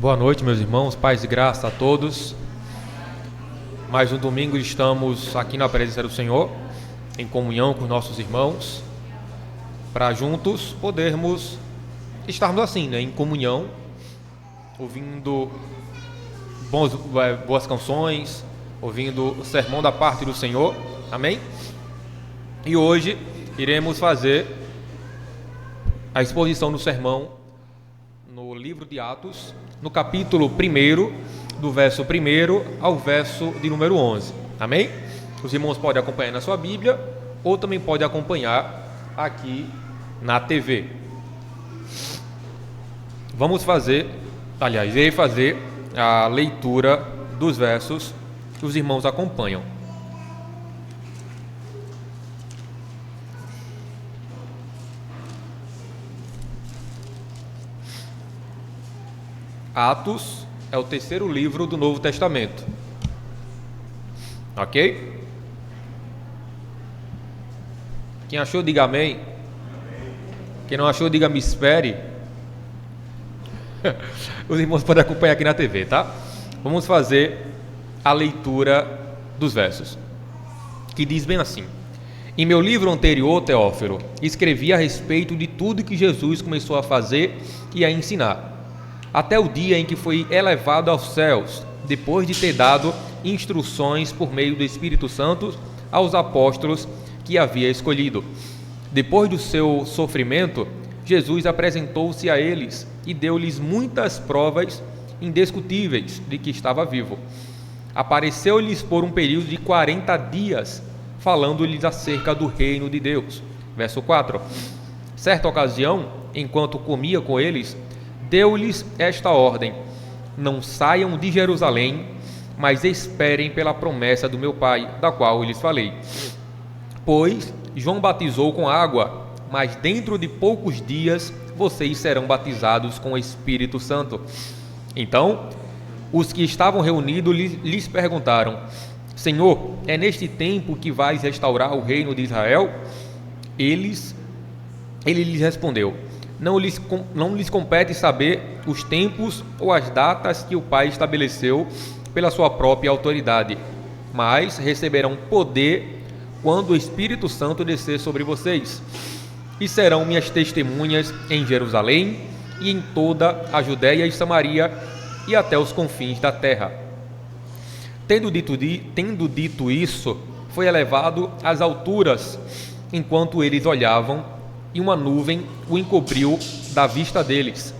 Boa noite, meus irmãos, paz e graça a todos. Mais um domingo estamos aqui na presença do Senhor, em comunhão com nossos irmãos, para juntos podermos estarmos assim, em comunhão, ouvindo boas canções, ouvindo o sermão da parte do Senhor, amém? E hoje iremos fazer a exposição do sermão no livro de Atos, no capítulo 1, do verso 1 ao verso de número 11, amém? Os irmãos podem acompanhar na sua Bíblia ou também podem acompanhar aqui na TV. Irei fazer a leitura dos versos que os irmãos acompanham. Atos é o terceiro livro do Novo Testamento, ok? Quem achou, diga amém. Quem não achou, diga me espere. Os irmãos podem acompanhar aqui na TV, tá? Vamos fazer a leitura dos versos, que diz bem assim: em meu livro anterior, Teófilo, escrevi a respeito de tudo que Jesus começou a fazer e a ensinar, até o dia em que foi elevado aos céus, depois de ter dado instruções por meio do Espírito Santo aos apóstolos que havia escolhido. Depois do seu sofrimento, Jesus apresentou-se a eles e deu-lhes muitas provas indiscutíveis de que estava vivo. Apareceu-lhes por um período de 40 dias, falando-lhes acerca do reino de Deus. Verso 4. Certa ocasião, enquanto comia com eles, deu-lhes esta ordem: não saiam de Jerusalém, mas esperem pela promessa do meu Pai, da qual eu lhes falei. Pois João batizou com água, mas dentro de poucos dias vocês serão batizados com o Espírito Santo. Então, os que estavam reunidos lhes perguntaram: Senhor, é neste tempo que vais restaurar o reino de Israel? Ele lhes respondeu: Não lhes compete saber os tempos ou as datas que o Pai estabeleceu pela sua própria autoridade, mas receberão poder quando o Espírito Santo descer sobre vocês, e serão minhas testemunhas em Jerusalém e em toda a Judéia e Samaria e até os confins da terra. Tendo dito isso, foi elevado às alturas, enquanto eles olhavam, e uma nuvem o encobriu da vista deles.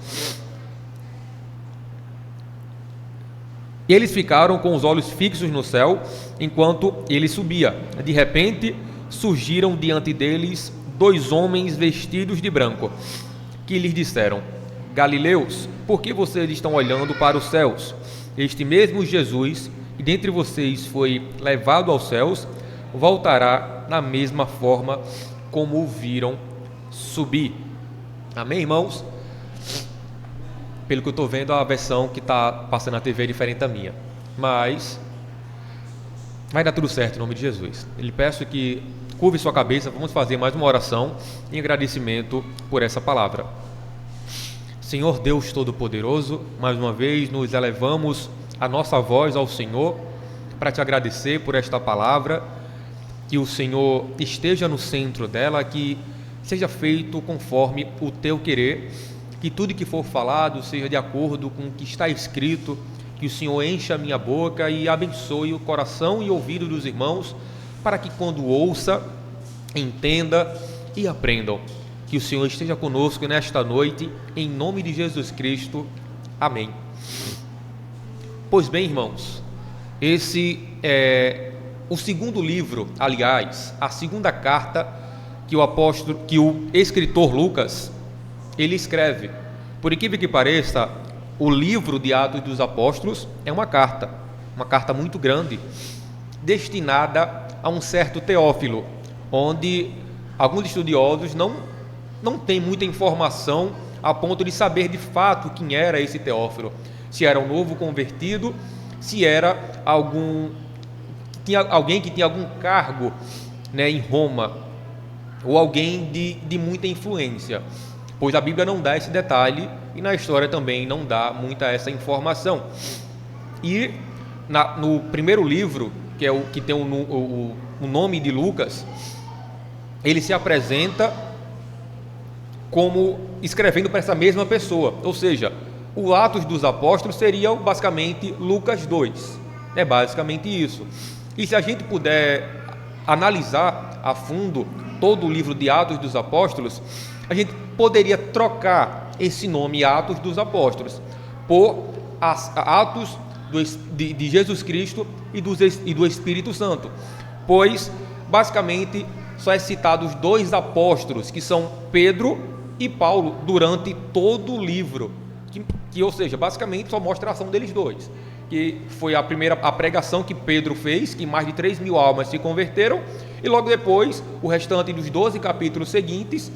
Eles ficaram com os olhos fixos no céu, enquanto ele subia. De repente, surgiram diante deles 2 homens vestidos de branco, que lhes disseram: Galileus, por que vocês estão olhando para os céus? Este mesmo Jesus, que dentre vocês foi levado aos céus, voltará na mesma forma como o viram subir. Amém, irmãos? Pelo que eu estou vendo, a versão que está passando na TV é diferente da minha, mas vai dar tudo certo em nome de Jesus. Eu lhe peço que curve sua cabeça, vamos fazer mais uma oração em agradecimento por essa palavra. Senhor Deus Todo-Poderoso, mais uma vez nos elevamos a nossa voz ao Senhor para te agradecer por esta palavra, que o Senhor esteja no centro dela, que seja feito conforme o teu querer, que tudo que for falado seja de acordo com o que está escrito, que o Senhor encha a minha boca e abençoe o coração e ouvido dos irmãos, para que quando ouça, entenda e aprendam. Que o Senhor esteja conosco nesta noite, em nome de Jesus Cristo. Amém. Pois bem, irmãos, esse é o segundo livro, aliás, a segunda carta que o escritor Lucas ele escreve. Por incrível que pareça, o livro de Atos dos Apóstolos é uma carta muito grande, destinada a um certo Teófilo, onde alguns estudiosos não têm muita informação a ponto de saber de fato quem era esse Teófilo, se era um novo convertido, se era alguém que tinha algum cargo, em Roma, ou alguém de muita influência, pois a Bíblia não dá esse detalhe e na história também não dá muita essa informação. E no primeiro livro, que é o que tem o nome de Lucas, ele se apresenta como escrevendo para essa mesma pessoa, ou seja, o Atos dos Apóstolos seria basicamente Lucas 2, é basicamente isso. E se a gente puder analisar a fundo todo o livro de Atos dos Apóstolos, a gente poderia trocar esse nome Atos dos Apóstolos por Atos de Jesus Cristo e do Espírito Santo, pois basicamente só é citado os dois apóstolos, que são Pedro e Paulo, durante todo o livro, ou seja, basicamente só mostra a ação deles dois, que foi a pregação que Pedro fez, que mais de 3.000 almas se converteram, e logo depois o restante dos 12 capítulos seguintes,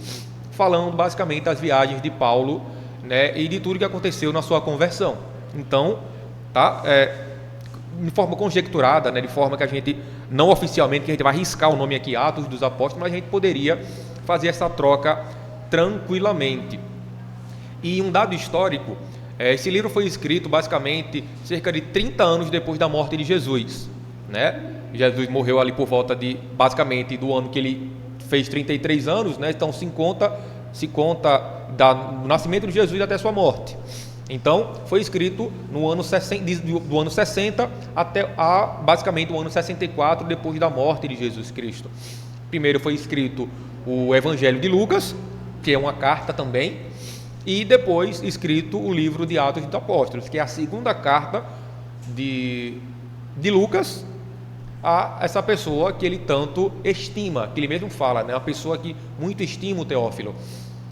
falando basicamente das viagens de Paulo, né, e de tudo que aconteceu na sua conversão. Então, tá, de forma conjecturada, né, de forma que a gente, não oficialmente, que a gente vai riscar o nome aqui, Atos dos Apóstolos, mas a gente poderia fazer essa troca tranquilamente. E um dado histórico, esse livro foi escrito basicamente cerca de 30 anos depois da morte de Jesus, né? Jesus morreu ali por volta de, basicamente, do ano que ele fez 33 anos, né? Então se conta do nascimento de Jesus até sua morte. Então foi escrito no ano 60, do ano 60 até basicamente o ano 64 depois da morte de Jesus Cristo. Primeiro foi escrito o Evangelho de Lucas, que é uma carta também, e depois escrito o livro de Atos dos Apóstolos, que é a segunda carta de Lucas a essa pessoa que ele tanto estima, que ele mesmo fala, né? Uma pessoa que muito estima o Teófilo.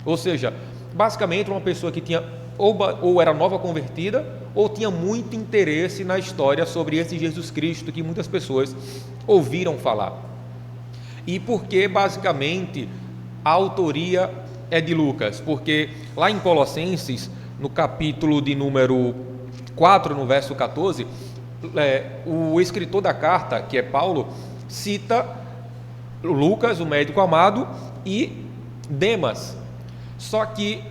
Ou seja, basicamente uma pessoa que tinha ou era nova convertida ou tinha muito interesse na história sobre esse Jesus Cristo que muitas pessoas ouviram falar. E por que basicamente a autoria é de Lucas? Porque lá em Colossenses, no capítulo de número 4, no verso 14, o escritor da carta, que é Paulo, cita Lucas, o médico amado, e Demas. Só que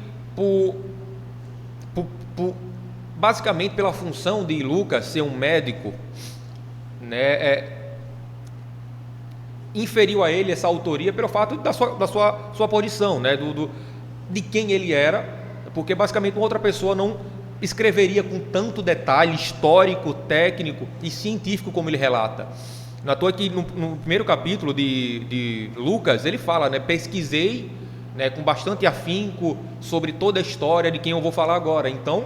basicamente pela função de Lucas ser um médico, né, inferiu a ele essa autoria pelo fato da sua posição, né, de quem ele era, porque basicamente uma outra pessoa não escreveria com tanto detalhe histórico, técnico e científico como ele relata. Não à toa que no primeiro capítulo de Lucas ele fala, né, pesquisei, né, com bastante afinco sobre toda a história de quem eu vou falar agora. Então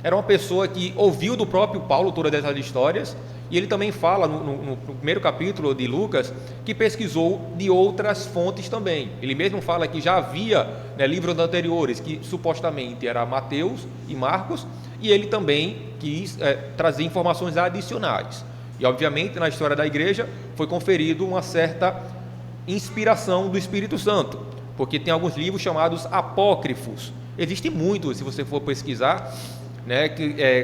era uma pessoa que ouviu do próprio Paulo todas essas histórias. E ele também fala no primeiro capítulo de Lucas que pesquisou de outras fontes também. Ele mesmo fala que já havia, né, livros anteriores que supostamente eram Mateus e Marcos, e ele também quis trazer informações adicionais. E obviamente na história da igreja foi conferido uma certa inspiração do Espírito Santo, porque tem alguns livros chamados apócrifos. Existem muitos, se você for pesquisar, né,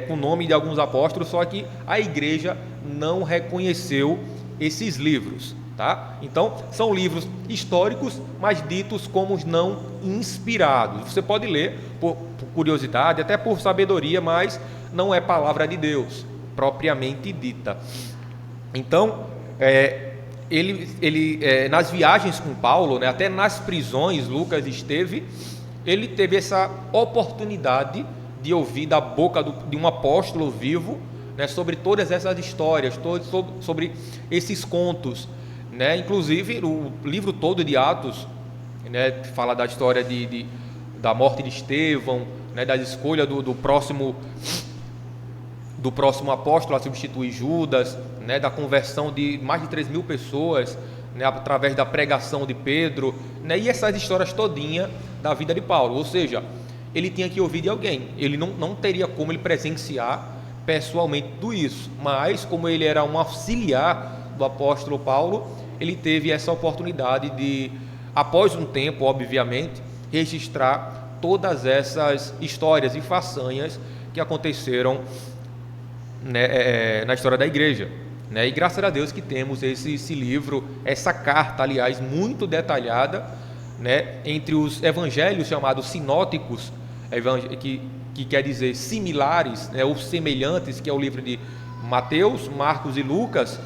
com o nome de alguns apóstolos, só que a igreja não reconheceu esses livros, tá? Então são livros históricos, mas ditos como não inspirados. Você pode ler por curiosidade, até por sabedoria, mas não é palavra de Deus propriamente dita. Então ele nas viagens com Paulo, né, até nas prisões Lucas esteve, ele teve essa oportunidade de ouvir da boca de um apóstolo vivo, né, sobre todas essas histórias, sobre esses contos, né? Inclusive o livro todo de Atos, né, fala da história da morte de Estevão, né, da escolha do próximo apóstolo a substituir Judas, né, da conversão de mais de 3.000 pessoas, né, através da pregação de Pedro, né, e essas histórias todinha da vida de Paulo. Ou seja, ele tinha que ouvir de alguém, ele não teria como ele presenciar pessoalmente tudo isso, mas como ele era um auxiliar do apóstolo Paulo, ele teve essa oportunidade de, após um tempo, obviamente, registrar todas essas histórias e façanhas que aconteceram, né, na história da igreja, né? E graças a Deus que temos esse livro, essa carta, aliás, muito detalhada, né, entre os evangelhos chamados sinóticos, que quer dizer similares, né, ou semelhantes, que é o livro de Mateus, Marcos e Lucas,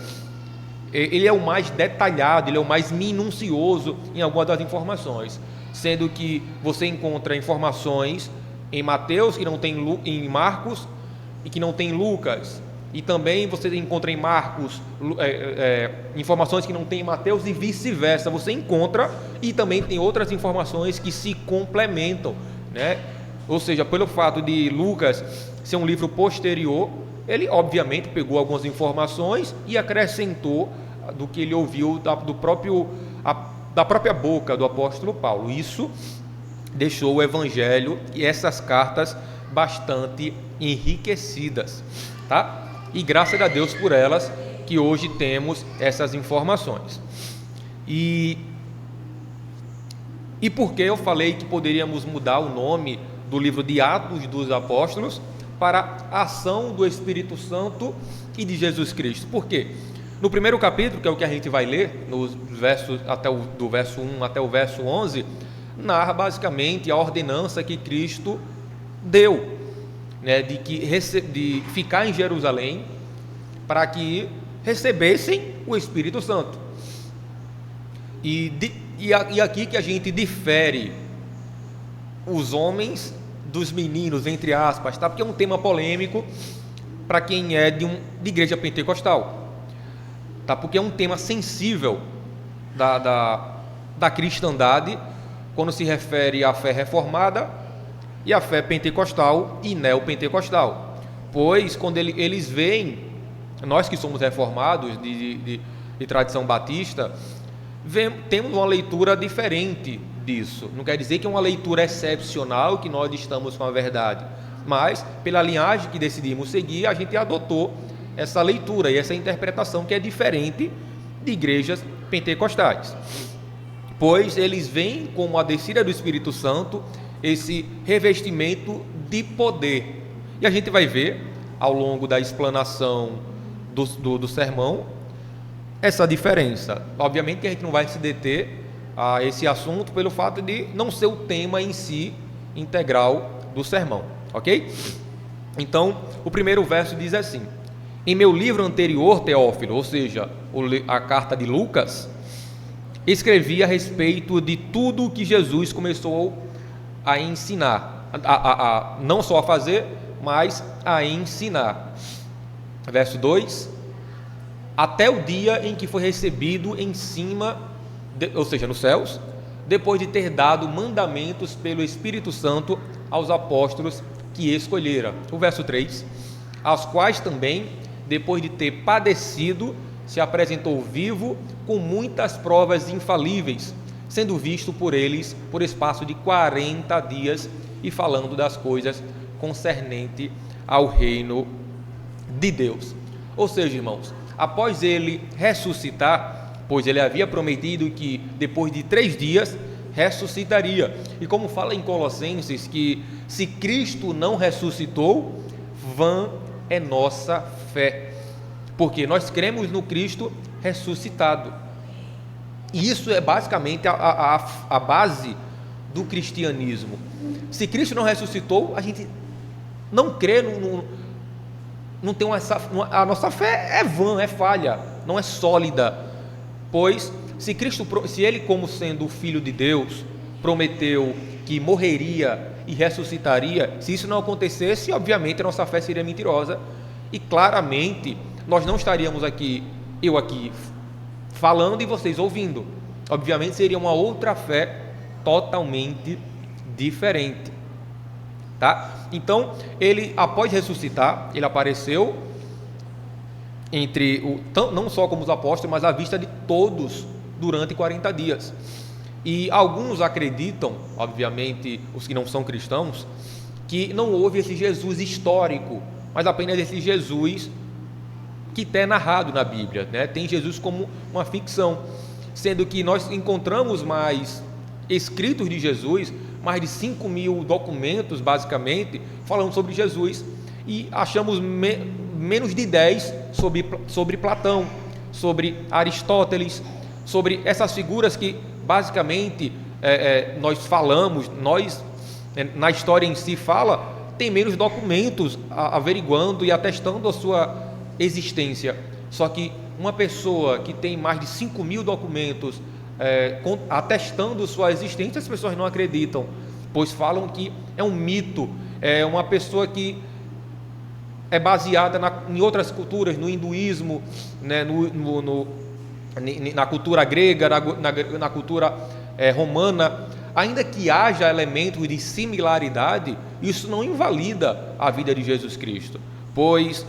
ele é o mais detalhado, ele é o mais minucioso em algumas das informações, sendo que você encontra informações em Mateus que não tem em Marcos e que não tem em Lucas, e também você encontra em Marcos informações que não tem em Mateus e vice-versa, você encontra, e também tem outras informações que se complementam, né? Ou seja, pelo fato de Lucas ser um livro posterior, ele obviamente pegou algumas informações e acrescentou do que ele ouviu da própria boca do apóstolo Paulo. Isso deixou o evangelho e essas cartas bastante enriquecidas, tá? E graças a Deus por elas, que hoje temos essas informações. E por que eu falei que poderíamos mudar o nome do livro de Atos dos Apóstolos para a ação do Espírito Santo e de Jesus Cristo? Por quê? No primeiro capítulo, que é o que a gente vai ler, nos versos, do verso 1 até o verso 11, narra basicamente a ordenança que Cristo deu, né, de ficar em Jerusalém para que recebessem o Espírito Santo. E aqui que a gente difere os homens dos meninos, entre aspas, tá? Porque é um tema polêmico para quem é de igreja pentecostal, tá? Porque é um tema sensível da cristandade quando se refere à fé reformada e à fé pentecostal e neopentecostal. Pois quando eles veem, nós que somos reformados de tradição batista, temos uma leitura diferente disso. Não quer dizer que é uma leitura excepcional, que nós estamos com a verdade, mas pela linhagem que decidimos seguir, a gente adotou essa leitura e essa interpretação que é diferente de igrejas pentecostais, pois eles veem como a descida do Espírito Santo esse revestimento de poder. E a gente vai ver ao longo da explanação do sermão essa diferença. Obviamente que a gente não vai se deter a esse assunto pelo fato de não ser o tema em si integral do sermão, ok? Então, o primeiro verso diz assim: em meu livro anterior, Teófilo, ou seja, a carta de Lucas, escrevi a respeito de tudo o que Jesus começou a ensinar, não só a fazer, mas a ensinar. Verso 2: até o dia em que foi recebido em cima, ou seja, nos céus, depois de ter dado mandamentos pelo Espírito Santo aos apóstolos que escolhera. O verso 3: aos quais também, depois de ter padecido, se apresentou vivo com muitas provas infalíveis, sendo visto por eles por espaço de 40 dias e falando das coisas concernentes ao reino de Deus. Ou seja, irmãos, após ele ressuscitar, pois ele havia prometido que depois de 3 dias ressuscitaria, e como fala em Colossenses, que se Cristo não ressuscitou, vã é nossa fé, porque nós cremos no Cristo ressuscitado. E isso é basicamente a base do cristianismo. Se Cristo não ressuscitou, a gente não crê, não tem a nossa fé é vã, é falha, não é sólida. Pois se ele, como sendo o Filho de Deus, prometeu que morreria e ressuscitaria, se isso não acontecesse, obviamente a nossa fé seria mentirosa, e claramente nós não estaríamos aqui, eu aqui falando e vocês ouvindo. Obviamente seria uma outra fé totalmente diferente, tá? Então, ele, após ressuscitar, ele apareceu não só como os apóstolos, mas à vista de todos durante 40 dias. E alguns acreditam, obviamente os que não são cristãos, que não houve esse Jesus histórico, mas apenas esse Jesus que é narrado na Bíblia, né? Tem Jesus como uma ficção, sendo que nós encontramos mais escritos de Jesus, mais de 5.000 documentos, basicamente, falando sobre Jesus, e achamos menos de 10 sobre Platão, sobre Aristóteles, sobre essas figuras que, basicamente, nós na história em si fala, tem menos documentos averiguando e atestando a sua existência. Só que uma pessoa que tem mais de 5.000 documentos atestando sua existência, as pessoas não acreditam, pois falam que é um mito, é uma pessoa que é baseada em outras culturas, no hinduísmo, né, na cultura grega, na cultura romana. Ainda que haja elementos de similaridade, isso não invalida a vida de Jesus Cristo, pois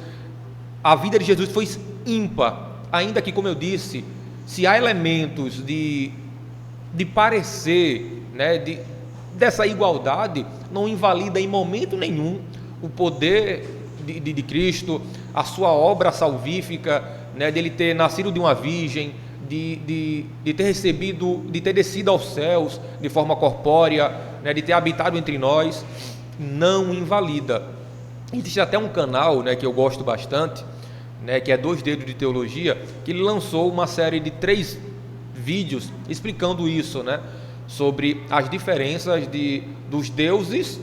a vida de Jesus foi ímpar, ainda que, como eu disse, se há elementos de parecer, né, dessa igualdade, não invalida em momento nenhum o poder de Cristo, a sua obra salvífica, né, dele ter nascido de uma virgem, de ter recebido, de ter descido aos céus de forma corpórea, né, de ter habitado entre nós, não invalida. Existe até um canal, né, que eu gosto bastante, né, que é 2 Dedos de Teologia, que ele lançou uma série de 3 vídeos explicando isso, né, sobre as diferenças dos deuses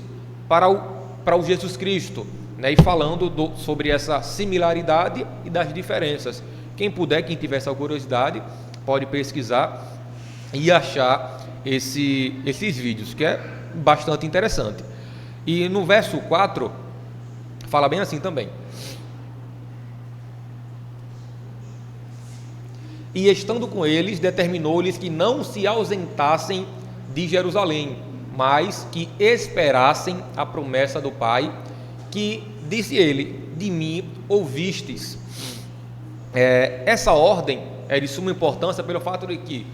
para o Jesus Cristo, né, e falando sobre essa similaridade e das diferenças. Quem puder, quem tiver essa curiosidade, pode pesquisar e achar esses vídeos, que é bastante interessante. E no verso 4, fala bem assim também: e estando com eles, determinou-lhes que não se ausentassem de Jerusalém, mas que esperassem a promessa do Pai, que, disse ele, de mim ouvistes. Essa ordem é de suma importância pelo fato de que,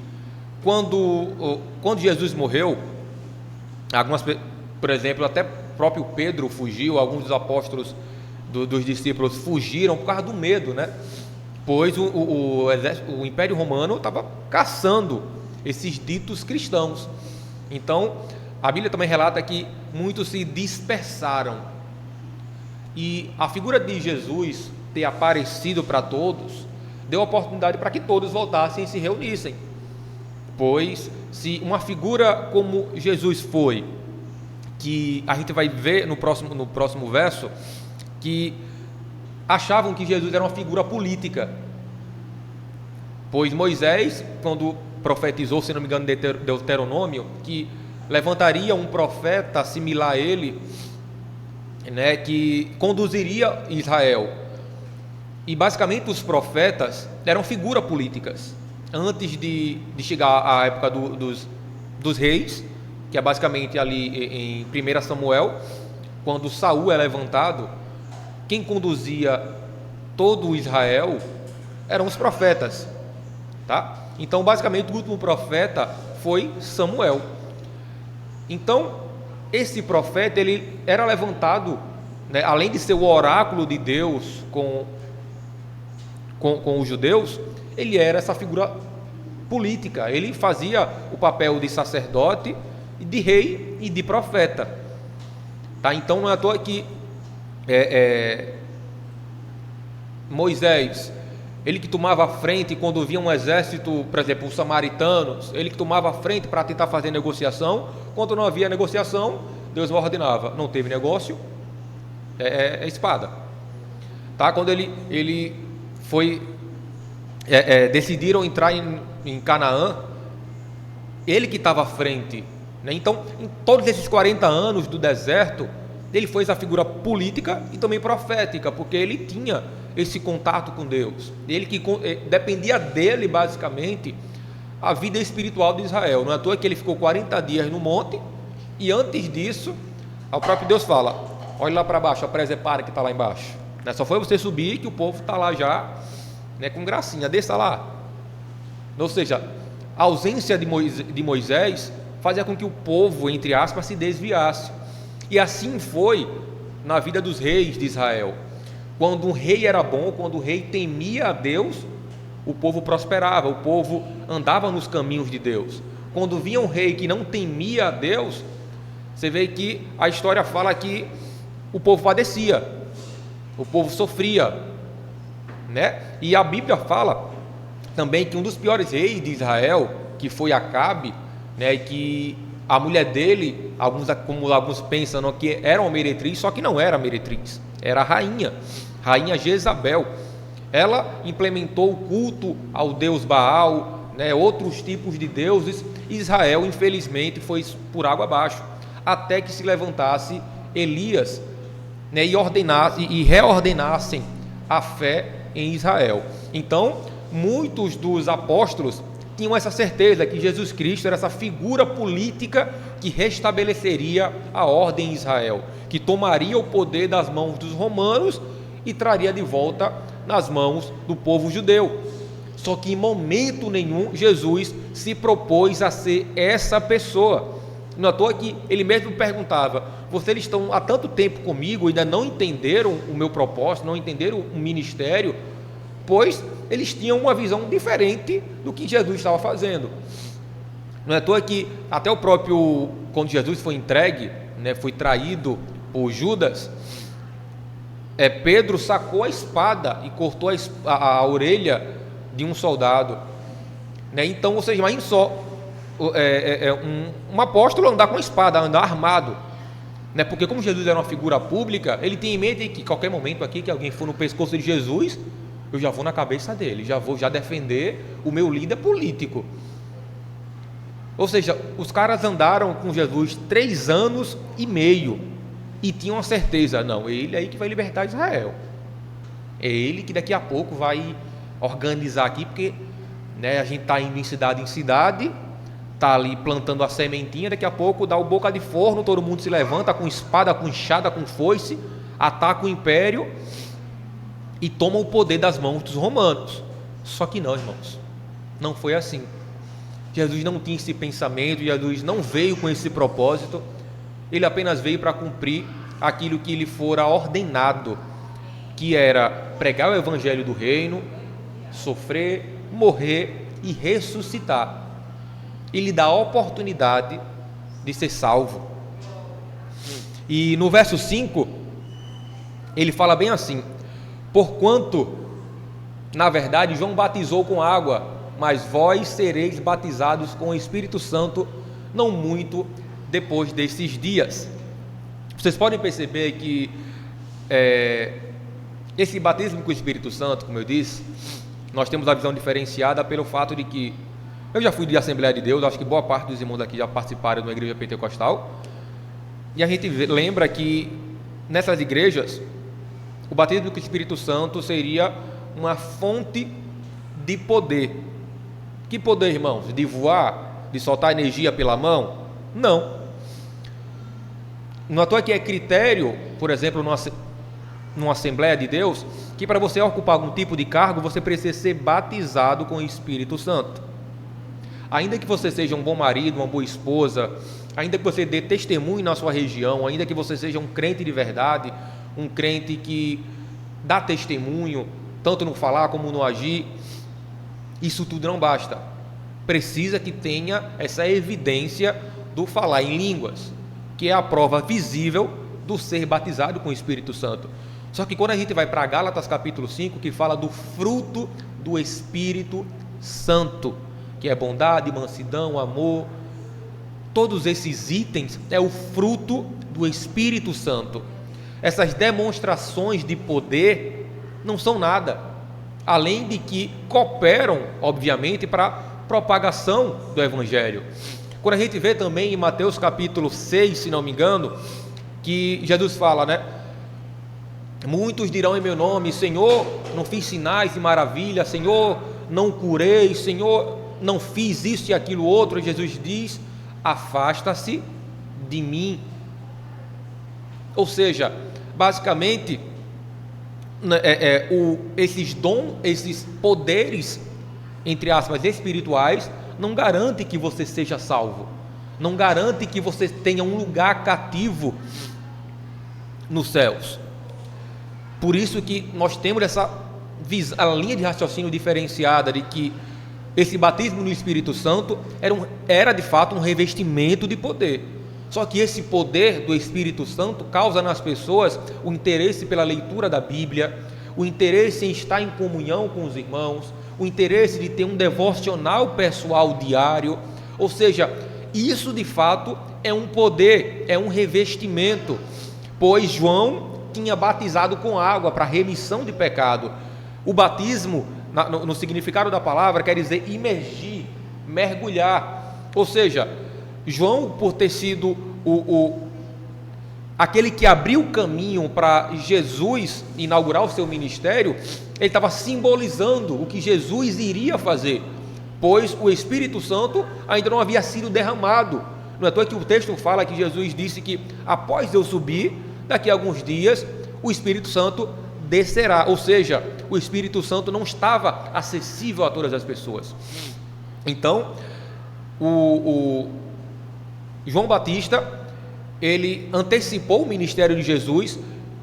quando Jesus morreu, por exemplo, até próprio Pedro fugiu, alguns dos apóstolos dos discípulos fugiram por causa do medo, né? Pois o Império Romano estava caçando esses ditos cristãos. Então, a Bíblia também relata que muitos se dispersaram. E a figura de Jesus ter aparecido para todos deu oportunidade para que todos voltassem e se reunissem. Pois, se uma figura como Jesus foi, que a gente vai ver no próximo verso, que achavam que Jesus era uma figura política, pois Moisés, quando profetizou, se não me engano, Deuteronômio, que levantaria um profeta similar a ele, né, que conduziria Israel. E basicamente os profetas eram figuras políticas. Antes de chegar à época dos reis, que é basicamente ali em 1 Samuel, quando Saul é levantado, quem conduzia todo Israel eram os profetas, tá? Então, basicamente, o último profeta foi Samuel. Então, esse profeta, ele era levantado, né, além de ser o oráculo de Deus com os judeus, ele era essa figura política. Ele fazia o papel de sacerdote, de rei e de profeta, tá? Então, não é à toa que Moisés, ele que tomava a frente quando via um exército, por exemplo, os samaritanos, ele que tomava a frente para tentar fazer negociação. Quando não havia negociação, Deus ordenava: não teve negócio, espada, tá? Quando ele foi decidiram entrar em Canaã, ele que estava à frente, né? Então, em todos esses 40 anos do deserto, ele foi essa figura política e também profética, porque ele tinha esse contato com Deus. Ele que dependia dele, basicamente, a vida espiritual de Israel. Não é à toa que ele ficou 40 dias no monte, e antes disso, o próprio Deus fala: olhe lá para baixo, a presepara que está lá embaixo. Só foi você subir que o povo está lá já, né, com gracinha, desça lá. Ou seja, a ausência de Moisés fazia com que o povo, entre aspas, se desviasse. E assim foi na vida dos reis de Israel. Quando um rei era bom, quando o rei temia a Deus, o povo prosperava, o povo andava nos caminhos de Deus. Quando vinha um rei que não temia a Deus, você vê que a história fala que o povo padecia, o povo sofria, né? E a Bíblia fala também que um dos piores reis de Israel, que foi Acabe, né, que a mulher dele, como alguns pensam que era uma meretriz, só que não era meretriz, era a rainha Jezabel. Ela implementou o culto ao deus Baal, né, outros tipos de deuses. Israel, infelizmente, foi por água abaixo, até que se levantasse Elias, né, e reordenassem a fé em Israel. Então, muitos dos apóstolos tinham essa certeza que Jesus Cristo era essa figura política que restabeleceria a ordem em Israel, que tomaria o poder das mãos dos romanos e traria de volta nas mãos do povo judeu. Só que em momento nenhum Jesus se propôs a ser essa pessoa. Não é à toa que ele mesmo perguntava: vocês estão há tanto tempo comigo e ainda não entenderam o meu propósito, não entenderam o ministério? Pois eles tinham uma visão diferente do que Jesus estava fazendo. Não é à toa que até o próprio, quando Jesus foi entregue, né, foi traído por Judas, Pedro sacou a espada e cortou a orelha de um soldado, né? Então, ou seja, imagine só, um apóstolo andar com a espada, andar armado, né? Porque como Jesus era uma figura pública, ele tem em mente que qualquer momento aqui que alguém for no pescoço de Jesus, eu já vou na cabeça dele, já vou defender o meu líder político. Ou seja, os caras andaram com Jesus 3 anos e meio e tinham a certeza: não, é ele aí que vai libertar Israel, é ele que daqui a pouco vai organizar aqui, porque, né, a gente está indo em cidade, está ali plantando a sementinha, daqui a pouco dá o boca de forno, todo mundo se levanta com espada, com enxada, com foice, ataca o império e toma o poder das mãos dos romanos. Só que não, irmãos, não foi assim. Jesus não tinha esse pensamento, Jesus não veio com esse propósito, ele apenas veio para cumprir aquilo que lhe fora ordenado, que era pregar o evangelho do reino, sofrer, morrer e ressuscitar, e lhe dar a oportunidade de ser salvo. E no verso 5, ele fala bem assim: porquanto, na verdade, João batizou com água, mas vós sereis batizados com o Espírito Santo não muito depois desses dias. Vocês podem perceber que esse batismo com o Espírito Santo, como eu disse, nós temos a visão diferenciada pelo fato de que eu já fui de Assembleia de Deus, acho que boa parte dos irmãos aqui já participaram de uma igreja pentecostal, e a gente lembra que nessas igrejas o batismo com o Espírito Santo seria uma fonte de poder. Que poder, irmãos? De voar? De soltar energia pela mão? Não. Não é à toa que é critério, por exemplo, numa Assembleia de Deus, que para você ocupar algum tipo de cargo, você precisa ser batizado com o Espírito Santo. Ainda que você seja um bom marido, uma boa esposa, ainda que você dê testemunho na sua região, ainda que você seja um crente de verdade, um crente que dá testemunho, tanto no falar como no agir, isso tudo não basta. Precisa que tenha essa evidência do falar em línguas, que é a prova visível do ser batizado com o Espírito Santo. Só que quando a gente vai para Gálatas capítulo 5, que fala do fruto do Espírito Santo, que é bondade, mansidão, amor, todos esses itens é o fruto do Espírito Santo. Essas demonstrações de poder não são nada, além de que cooperam, obviamente, para a propagação do Evangelho. Quando a gente vê também em Mateus capítulo 6, se não me engano, que Jesus fala, né? Muitos dirão em meu nome: Senhor, não fiz sinais e maravilhas, Senhor, não curei, Senhor, não fiz isso e aquilo outro. E Jesus diz: afasta-se de mim. Ou seja, basicamente, esses dons, esses poderes, entre aspas, espirituais, não garante que você seja salvo, não garante que você tenha um lugar cativo nos céus. Por isso que nós temos a linha de raciocínio diferenciada de que esse batismo no Espírito Santo era de fato um revestimento de poder. Só que esse poder do Espírito Santo causa nas pessoas o interesse pela leitura da Bíblia, o interesse em estar em comunhão com os irmãos, o interesse de ter um devocional pessoal diário. Ou seja, Isso de fato é um poder, é um revestimento, pois João tinha batizado com água para remissão de pecado. O batismo, no significado da palavra, quer dizer imergir, mergulhar. Ou seja, João, por ter sido aquele que abriu o caminho para Jesus inaugurar o seu ministério, ele estava simbolizando o que Jesus iria fazer, pois o Espírito Santo ainda não havia sido derramado. Não é à toa que o texto fala que Jesus disse que após eu subir, daqui a alguns dias, o Espírito Santo descerá. Ou seja, o Espírito Santo não estava acessível a todas as pessoas. Então, o João Batista, ele antecipou o ministério de Jesus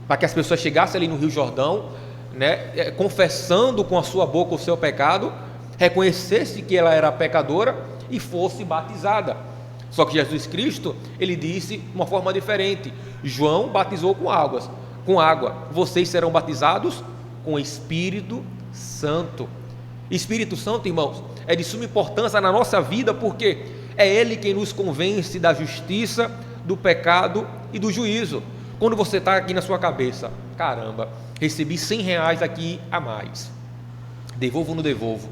para que as pessoas chegassem ali no Rio Jordão, né, confessando com a sua boca o seu pecado, reconhecesse que ela era pecadora e fosse batizada. Só que Jesus Cristo, ele disse de uma forma diferente: João batizou com água, vocês serão batizados com o Espírito Santo. Espírito Santo, irmãos, é de suma importância na nossa vida, porque é Ele quem nos convence da justiça, do pecado e do juízo. Quando você está aqui na sua cabeça, caramba, recebi R$100 aqui a mais, devolvo ou não devolvo?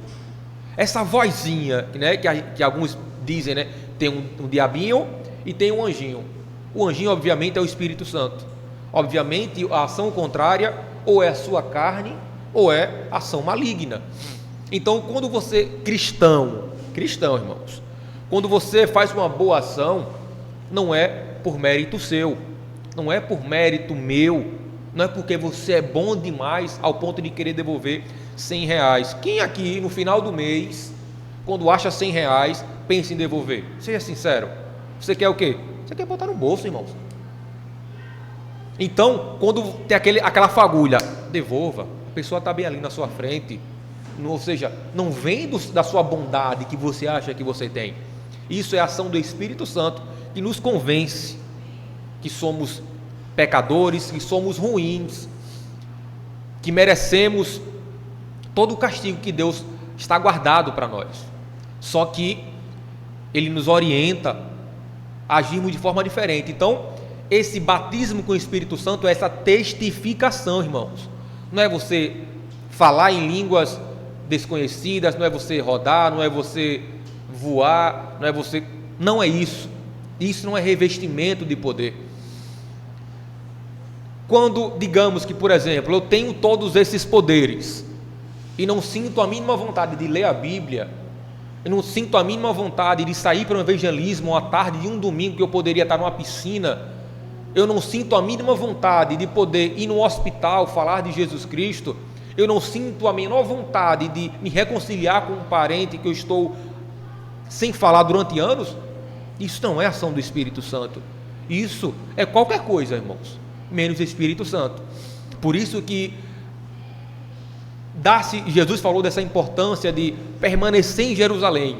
Essa vozinha, né, que alguns dizem, né, tem um diabinho e tem um anjinho. O anjinho, obviamente, é o Espírito Santo. Obviamente, a ação contrária ou é a sua carne ou é ação maligna. Então, quando você, cristão, irmãos, quando você faz uma boa ação, não é por mérito seu, não é por mérito meu, não é porque você é bom demais ao ponto de querer devolver R$100. Quem aqui no final do mês, quando acha R$100, pensa em devolver? Seja sincero, você quer o quê? Você quer botar no bolso, irmãos. Então, quando tem aquela fagulha, devolva. A pessoa está bem ali na sua frente, ou seja, não vem da sua bondade que você acha que você tem. Isso é a ação do Espírito Santo que nos convence que somos pecadores, que somos ruins, que merecemos todo o castigo que Deus está guardado para nós. Só que Ele nos orienta a agirmos de forma diferente. Então, esse batismo com o Espírito Santo é essa testificação, irmãos. Não é você falar em línguas desconhecidas, não é você rodar, não é você voar, não é isso. Isso não é revestimento de poder. Quando, digamos que, por exemplo, eu tenho todos esses poderes e não sinto a mínima vontade de ler a Bíblia, eu não sinto a mínima vontade de sair para um evangelismo à tarde de um domingo que eu poderia estar numa piscina, eu não sinto a mínima vontade de poder ir no hospital falar de Jesus Cristo, eu não sinto a menor vontade de me reconciliar com um parente que eu estou sem falar durante anos, isso não é ação do Espírito Santo. Isso é qualquer coisa, irmãos, menos o Espírito Santo. Por isso que Jesus falou dessa importância de permanecer em Jerusalém,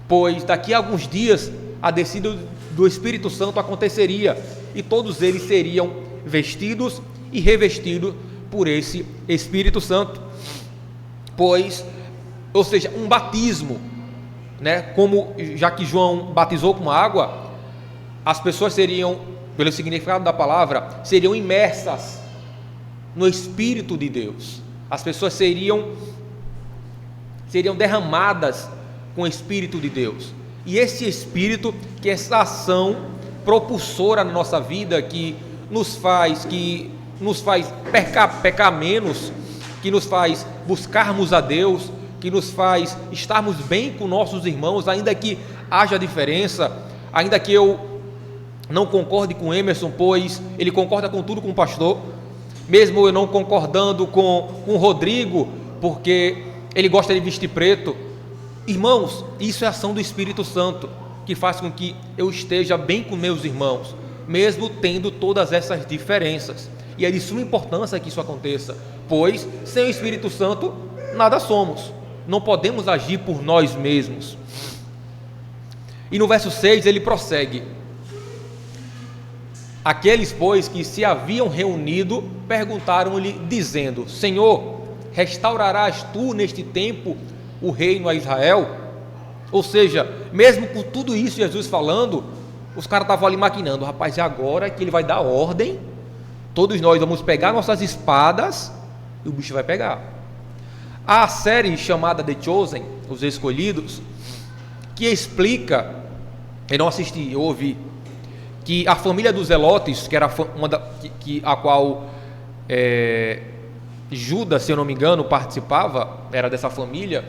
pois daqui a alguns dias a descida do Espírito Santo aconteceria e todos eles seriam vestidos e revestidos por esse Espírito Santo. Ou seja, um batismo, né, como já que João batizou com água, as pessoas seriam, pelo significado da palavra, seriam imersas no Espírito de Deus. As pessoas seriam derramadas com o Espírito de Deus. E esse Espírito, que é essa ação propulsora na nossa vida, que nos faz pecar menos, que nos faz buscarmos a Deus, que nos faz estarmos bem com nossos irmãos, ainda que haja diferença, ainda que eu não concorde com Emerson, pois ele concorda com tudo com o pastor, mesmo eu não concordando com o Rodrigo, porque ele gosta de vestir preto. Irmãos, isso é ação do Espírito Santo, que faz com que eu esteja bem com meus irmãos, mesmo tendo todas essas diferenças. E é de suma importância que isso aconteça, pois sem o Espírito Santo nada somos, não podemos agir por nós mesmos. E no verso 6 ele prossegue: aqueles, pois, que se haviam reunido, perguntaram-lhe, dizendo: Senhor, restaurarás tu neste tempo o reino a Israel? Ou seja, mesmo com tudo isso Jesus falando, os caras estavam ali maquinando: rapaz, é agora que ele vai dar ordem, todos nós vamos pegar nossas espadas e o bicho vai pegar. Há a série chamada The Chosen, Os Escolhidos, que explica, eu não assisti, eu ouvi, que a família dos Zelotes, que era a qual Judas, se eu não me engano, participava, era dessa família,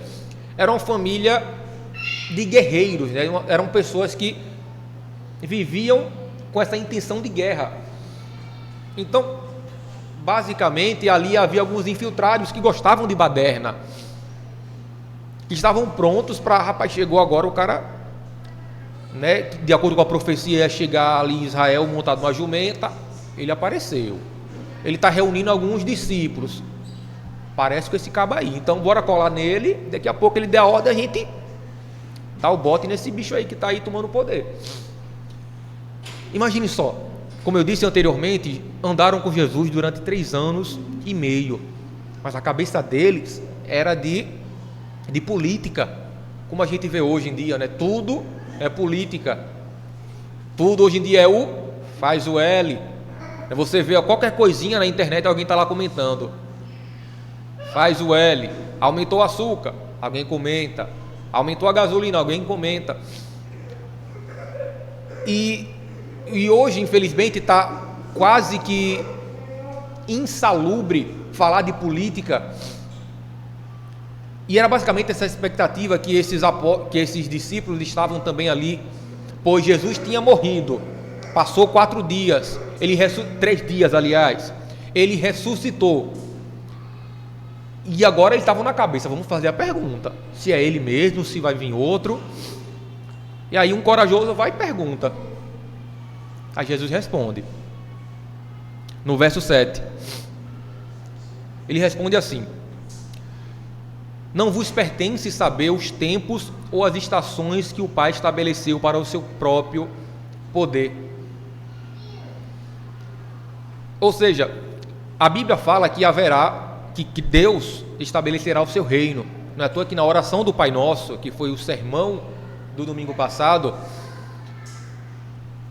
era uma família de guerreiros, né? Eram pessoas que viviam com essa intenção de guerra. Então, basicamente, ali havia alguns infiltrados que gostavam de baderna, que estavam prontos para, rapaz, chegou agora o cara, né, de acordo com a profecia, ia chegar ali em Israel montado numa jumenta. Ele apareceu, ele está reunindo alguns discípulos, parece com esse cabo aí, então bora colar nele, daqui a pouco ele der a ordem, a gente dá o bote nesse bicho aí que está aí tomando poder. Imagine só, como eu disse anteriormente, andaram com Jesus durante 3 anos e meio, mas a cabeça deles era de política, como a gente vê hoje em dia, né? Tudo é política, tudo hoje em dia é o faz o L. Você vê qualquer coisinha na internet, alguém está lá comentando, faz o L, aumentou o açúcar, alguém comenta, aumentou a gasolina, alguém comenta. E hoje, infelizmente, está quase que insalubre falar de política. E era basicamente essa expectativa que esses discípulos estavam também ali, pois Jesus tinha morrido, passou 4 dias, 3 dias, aliás, ele ressuscitou. E agora eles estavam na cabeça: vamos fazer a pergunta, se é ele mesmo, se vai vir outro. E aí um corajoso vai e pergunta. Aí Jesus responde, no verso 7, ele responde assim: não vos pertence saber os tempos ou as estações que o Pai estabeleceu para o seu próprio poder. Ou seja, a Bíblia fala que que Deus estabelecerá o seu reino. Não é à toa que na oração do Pai Nosso, que foi o sermão do domingo passado,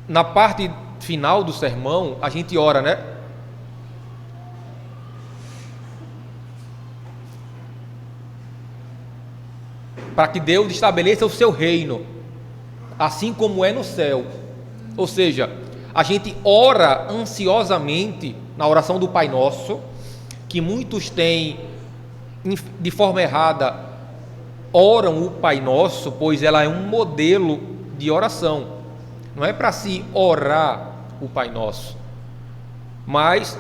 na parte final do sermão, a gente ora, né? Para que Deus estabeleça o seu reino, assim como é no céu. Ou seja, a gente ora ansiosamente na oração do Pai Nosso, que muitos têm, de forma errada, oram o Pai Nosso, pois ela é um modelo de oração. Não é para se orar o Pai Nosso, mas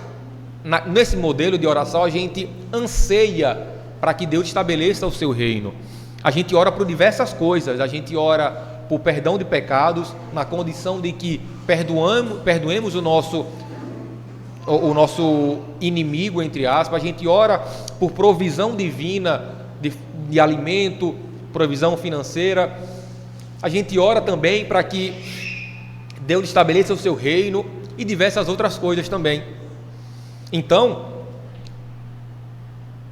nesse modelo de oração a gente anseia para que Deus estabeleça o seu reino. A gente ora por diversas coisas, a gente ora por perdão de pecados, na condição de que perdoemos o nosso inimigo, entre aspas. A gente ora por provisão divina de alimento, provisão financeira. A gente ora também para que Deus estabeleça o seu reino e diversas outras coisas também. Então,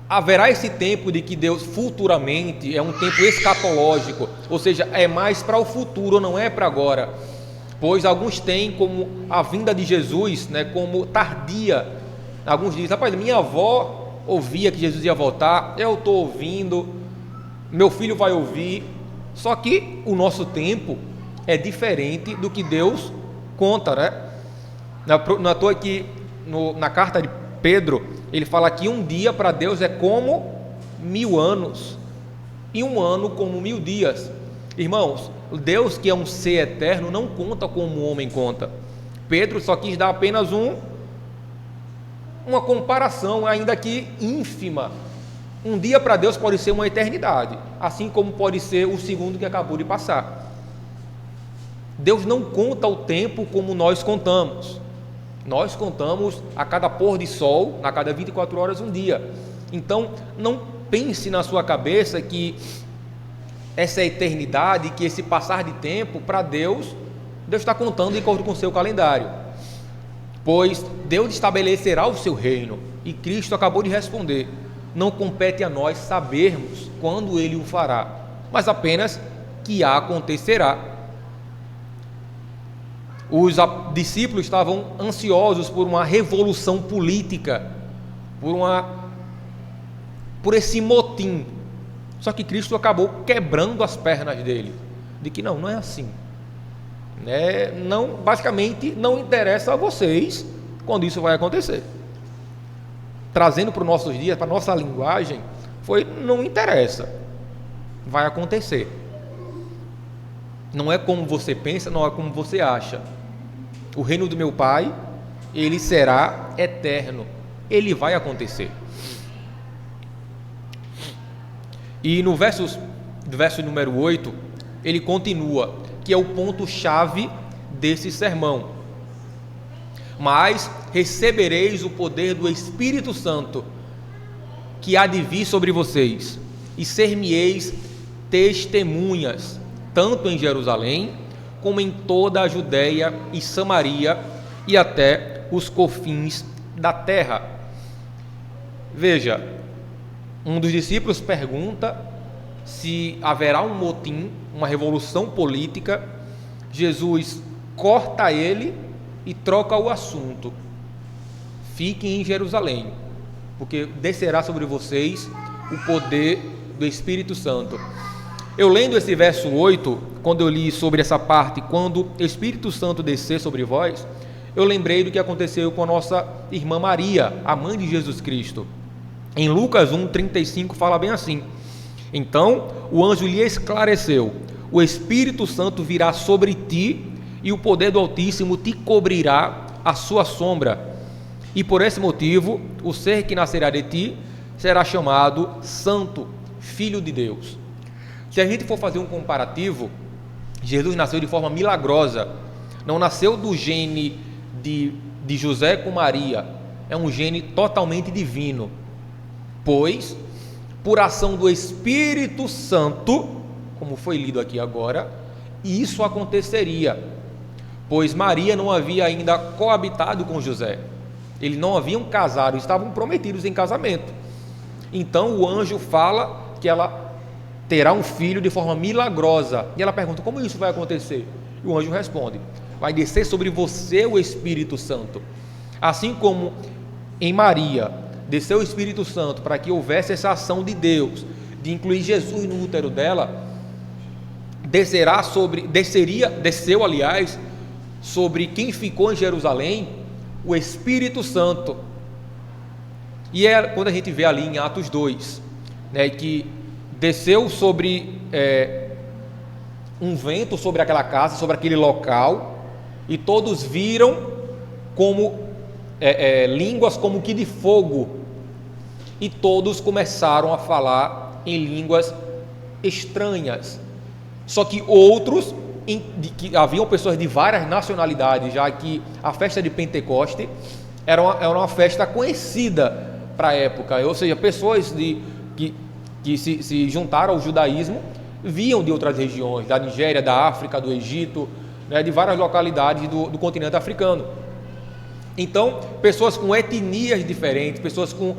haverá esse tempo de que Deus futuramente, é um tempo escatológico, ou seja, é mais para o futuro, não é para agora, pois alguns têm como a vinda de Jesus, né, como tardia. Alguns dizem: rapaz, minha avó ouvia que Jesus ia voltar, eu estou ouvindo, meu filho vai ouvir. Só que o nosso tempo é diferente do que Deus conta, né? Não é à toa que na carta de Pedro, ele fala que um dia para Deus é como 1000 anos, e um ano como 1000 dias. Irmãos, Deus, que é um ser eterno, não conta como o homem conta. Pedro só quis dar apenas uma comparação, ainda que ínfima. Um dia para Deus pode ser uma eternidade, assim como pode ser o segundo que acabou de passar. Deus não conta o tempo como nós contamos. Nós contamos a cada pôr de sol, a cada 24 horas um dia. Então, não pense na sua cabeça que essa eternidade, que esse passar de tempo, para Deus está contando de acordo com o seu calendário. Pois Deus estabelecerá o seu reino, e Cristo acabou de responder: não compete a nós sabermos quando Ele o fará, mas apenas que acontecerá. Os discípulos estavam ansiosos por uma revolução política, por esse motim. Só que Cristo acabou quebrando as pernas dele, de que não é assim. Não, basicamente, não interessa a vocês quando isso vai acontecer. Trazendo para os nossos dias, para a nossa linguagem, não interessa, vai acontecer. Não é como você pensa, não é como você acha. O reino do meu Pai, ele será eterno, ele vai acontecer. E no verso número 8, ele continua, que é o ponto-chave desse sermão. Mas recebereis o poder do Espírito Santo, que há de vir sobre vocês, e ser-me-eis testemunhas, tanto em Jerusalém, como em toda a Judéia e Samaria, e até os confins da terra. Veja, um dos discípulos pergunta se haverá um motim, uma revolução política. Jesus corta ele e troca o assunto. Fiquem em Jerusalém, porque descerá sobre vocês o poder do Espírito Santo. Eu lendo esse verso 8, quando eu li sobre essa parte, quando o Espírito Santo descer sobre vós, eu lembrei do que aconteceu com a nossa irmã Maria, a mãe de Jesus Cristo. Em Lucas 1,35 fala bem assim: então o anjo lhe esclareceu: o Espírito Santo virá sobre ti, e o poder do Altíssimo te cobrirá a sua sombra. E por esse motivo, o ser que nascerá de ti será chamado Santo, Filho de Deus. Se a gente for fazer um comparativo, Jesus nasceu de forma milagrosa. Não nasceu do gene de José com Maria. É um gene totalmente divino. Pois, por ação do Espírito Santo, como foi lido aqui agora, isso aconteceria. Pois Maria não havia ainda coabitado com José. Eles não haviam casado, estavam prometidos em casamento. Então o anjo fala que ela terá um filho de forma milagrosa. E ela pergunta: como isso vai acontecer? E o anjo responde: vai descer sobre você o Espírito Santo. Assim como em Maria desceu o Espírito Santo para que houvesse essa ação de Deus, de incluir Jesus no útero dela, desceu, aliás, sobre quem ficou em Jerusalém, o Espírito Santo. E é quando a gente vê ali em Atos 2, que desceu sobre um vento sobre aquela casa, sobre aquele local, e todos viram como línguas como que de fogo, e todos começaram a falar em línguas estranhas. Só que outros, que haviam pessoas de várias nacionalidades, já que a festa de Pentecoste era uma festa conhecida para a época, ou seja, pessoas que se juntaram ao judaísmo vinham de outras regiões, da Nigéria, da África, do Egito, de várias localidades do continente africano. Então, pessoas com etnias diferentes, pessoas com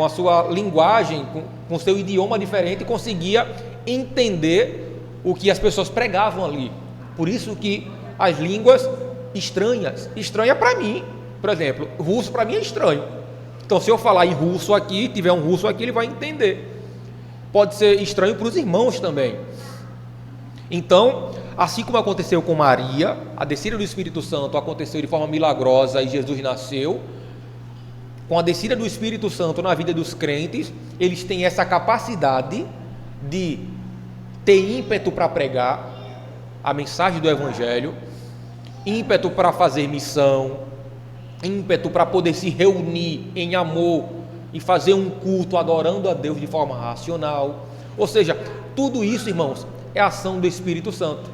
a sua linguagem, com o seu idioma diferente, conseguia entender o que as pessoas pregavam ali. Por isso que as línguas estranha para mim, por exemplo, russo para mim é estranho. Então, se eu falar em russo aqui, tiver um russo aqui, ele vai entender. Pode ser estranho para os irmãos também. Então, assim como aconteceu com Maria, a descida do Espírito Santo aconteceu de forma milagrosa e Jesus nasceu. Com a descida do Espírito Santo na vida dos crentes, eles têm essa capacidade de ter ímpeto para pregar a mensagem do Evangelho, ímpeto para fazer missão, ímpeto para poder se reunir em amor e fazer um culto adorando a Deus de forma racional. Ou seja, tudo isso, irmãos, é a ação do Espírito Santo.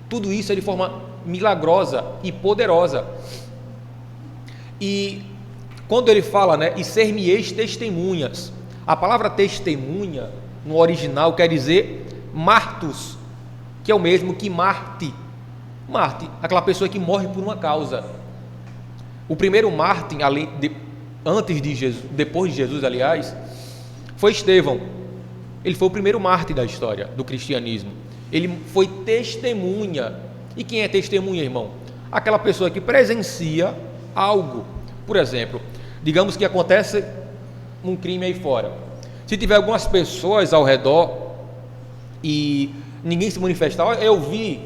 Tudo isso é de forma milagrosa e poderosa. E quando ele fala, e ser-me-eis testemunhas, a palavra testemunha no original quer dizer martus, que é o mesmo que Marte. Marte, aquela pessoa que morre por uma causa. O primeiro mártir, antes de Jesus, depois de Jesus, aliás, foi Estevão. Ele foi o primeiro mártir da história do cristianismo. Ele foi testemunha. E quem é testemunha, irmão? Aquela pessoa que presencia algo. Por exemplo, digamos que acontece um crime aí fora. Se tiver algumas pessoas ao redor e ninguém se manifestar, olha, eu vi.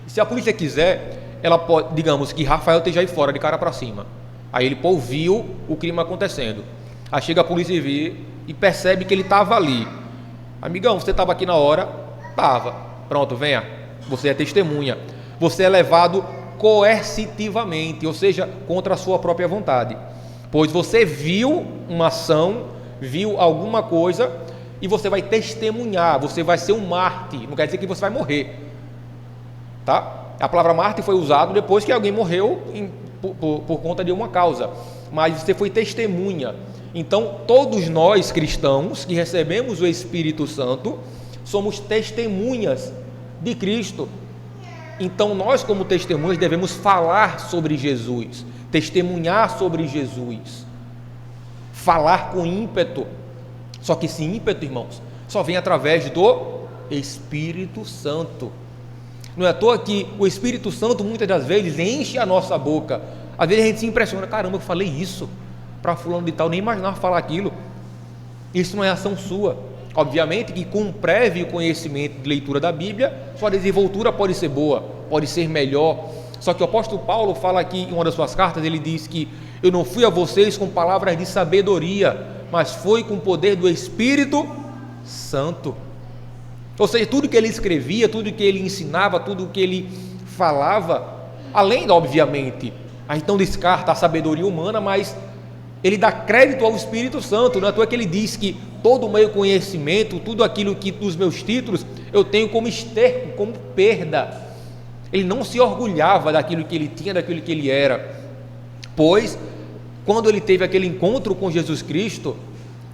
Se a polícia quiser, ela pode, digamos que Rafael esteja aí fora, de cara para cima. Aí ele ouviu o crime acontecendo. Aí chega a polícia e percebe que ele estava ali. Amigão, você estava aqui na hora? Estava. Pronto, venha. Você é testemunha. Você é levado coercitivamente, ou seja, contra a sua própria vontade. Pois você viu uma ação, viu alguma coisa e você vai testemunhar, você vai ser um mártir. Não quer dizer que você vai morrer, tá? A palavra mártir foi usada depois que alguém morreu por conta de uma causa, mas você foi testemunha. Então, todos nós cristãos que recebemos o Espírito Santo somos testemunhas de Cristo. Então, nós como testemunhas devemos falar sobre Jesus, testemunhar sobre Jesus, falar com ímpeto. Só que esse ímpeto, irmãos, só vem através do Espírito Santo. Não é à toa que o Espírito Santo muitas das vezes enche a nossa boca. Às vezes a gente se impressiona, caramba, eu falei isso para fulano de tal, nem imaginava falar aquilo. Isso não é ação sua. Obviamente que com um prévio conhecimento de leitura da Bíblia, sua desenvoltura pode ser boa, pode ser melhor. Só que o apóstolo Paulo fala aqui em uma das suas cartas, ele diz que eu não fui a vocês com palavras de sabedoria, mas foi com o poder do Espírito Santo. Ou seja, tudo que ele escrevia, tudo que ele ensinava, tudo que ele falava, além, obviamente, a gente não descarta a sabedoria humana, mas ele dá crédito ao Espírito Santo. Não é à toa que ele diz que todo o meu conhecimento, tudo aquilo que dos meus títulos, eu tenho como esterco, como perda. Ele não se orgulhava daquilo que ele tinha, daquilo que ele era, pois quando ele teve aquele encontro com Jesus Cristo,